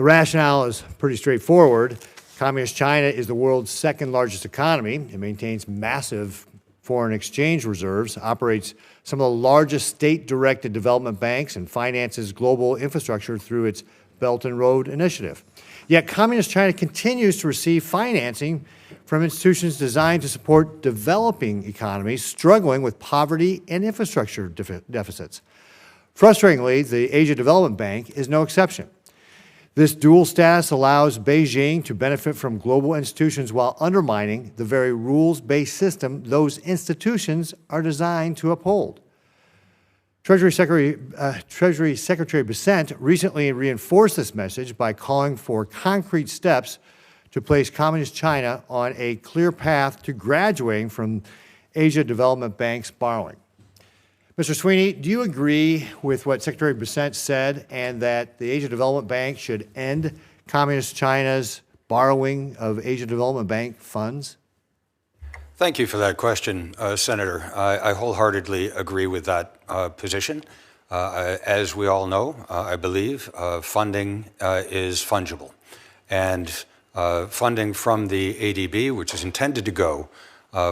The rationale is pretty straightforward. Communist China is the world's second largest economy. It maintains massive foreign exchange reserves, operates some of the largest state-directed development banks, and finances global infrastructure through its Belt and Road Initiative. Yet Communist China continues to receive financing from institutions designed to support developing economies struggling with poverty and infrastructure deficits. Frustratingly, the Asia Development Bank is no exception. This dual status allows Beijing to benefit from global institutions while undermining the very rules-based system those institutions are designed to uphold. Treasury Secretary Bessent recently reinforced this message by calling for concrete steps to place Communist China on a clear path to graduating from Asia Development Bank's borrowing. Mr. Sweeney, do you agree with what Secretary Bessent said and that the Asia Development Bank should end Communist China's borrowing of Asia Development Bank funds? Thank you for that question, Senator. I wholeheartedly agree with that position. As we all know, I believe, funding is fungible. And funding from the ADB, which is intended to go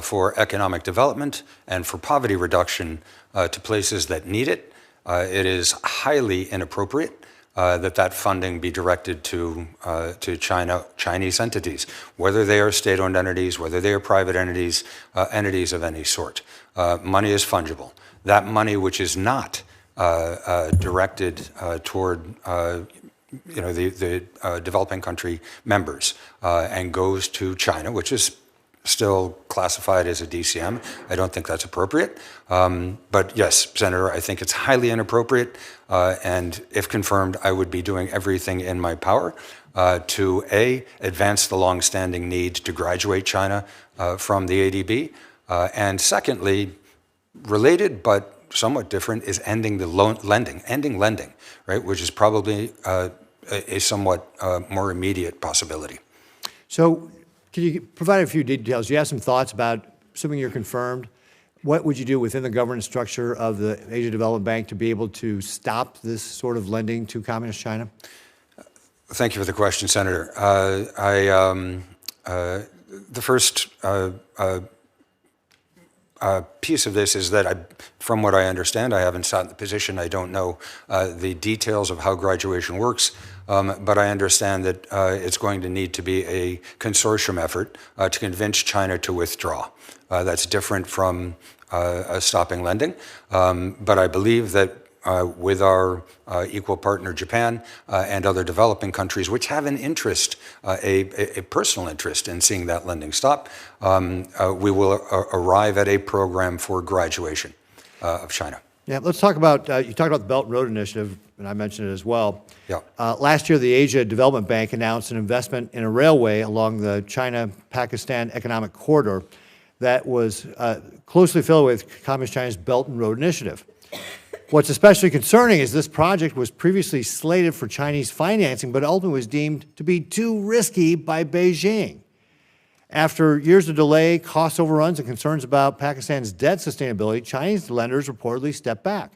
for economic development and for poverty reduction to places that need it, it is highly inappropriate that funding be directed to Chinese entities, whether they are state-owned entities, whether they are private entities, entities of any sort. Money is fungible. That money which is not directed toward the developing country members and goes to China, which is still classified as a DCM. I don't think that's appropriate. But yes, Senator, I think it's highly inappropriate. And if confirmed, I would be doing everything in my power to A, advance the longstanding need to graduate China from the ADB. And secondly, related but somewhat different is ending the ending lending, right, which is probably a somewhat more immediate possibility. So can you provide a few details? You have some thoughts about, assuming you're confirmed, what would you do within the governance structure of the Asia Development Bank to be able to stop this sort of lending to Communist China? Thank you for the question, Senator. The first piece of this is that, from what I understand, I haven't sat in the position, I don't know the details of how graduation works, but I understand that it's going to need to be a consortium effort to convince China to withdraw. That's different from stopping lending, but I believe that with our equal partner Japan and other developing countries, which have an interest, a personal interest in seeing that lending stop, we will arrive at a program for graduation of China. Yeah, let's talk about, you talked about the Belt and Road Initiative, and I mentioned it as well. Yeah. Last year, the Asia Development Bank announced an investment in a railway along the China-Pakistan Economic Corridor that was closely affiliated with Communist China's Belt and Road Initiative. What's especially concerning is this project was previously slated for Chinese financing, but ultimately was deemed to be too risky by Beijing. After years of delay, cost overruns, and concerns about Pakistan's debt sustainability, Chinese lenders reportedly stepped back.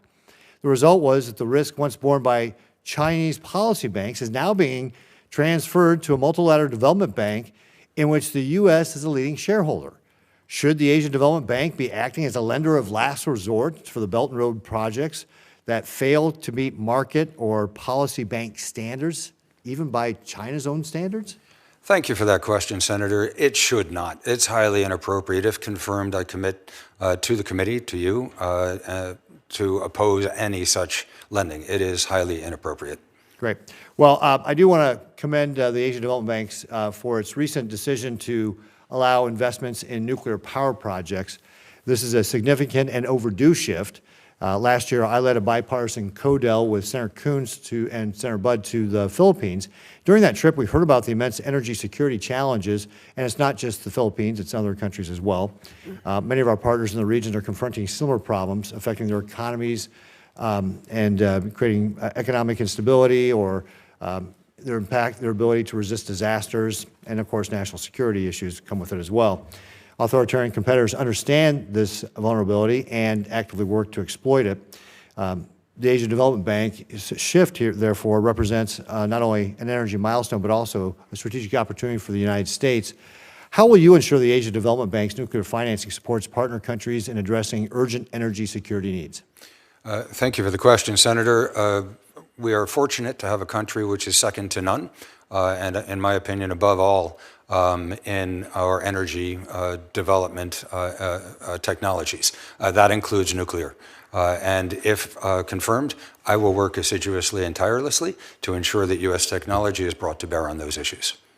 The result was that the risk once borne by Chinese policy banks is now being transferred to a multilateral development bank in which the U.S. is a leading shareholder. Should the Asian Development Bank be acting as a lender of last resort for the Belt and Road projects that fail to meet market or policy bank standards, even by China's own standards? Thank you for that question, Senator. It should not. It's highly inappropriate. If confirmed, I commit to the committee, to you, to oppose any such lending. It is highly inappropriate. Great. Well, I do want to commend the Asian Development Banks for its recent decision to allow investments in nuclear power projects. This is a significant and overdue shift. Last year, I led a bipartisan CODEL with Senator Coons and Senator Budd to the Philippines. During that trip, we heard about the immense energy security challenges, and it's not just the Philippines, it's other countries as well. Many of our partners in the region are confronting similar problems affecting their economies and creating economic instability or their ability to resist disasters, and of course, national security issues come with it as well. Authoritarian competitors understand this vulnerability and actively work to exploit it. the Asia Development Bank's shift here, therefore, represents not only an energy milestone, but also a strategic opportunity for the United States. How will you ensure the Asia Development Bank's nuclear financing supports partner countries in addressing urgent energy security needs? Thank you for the question, Senator. We are fortunate to have a country which is second to none, and in my opinion, above all, in our energy development technologies. That includes nuclear. And if confirmed, I will work assiduously and tirelessly to ensure that U.S. technology is brought to bear on those issues.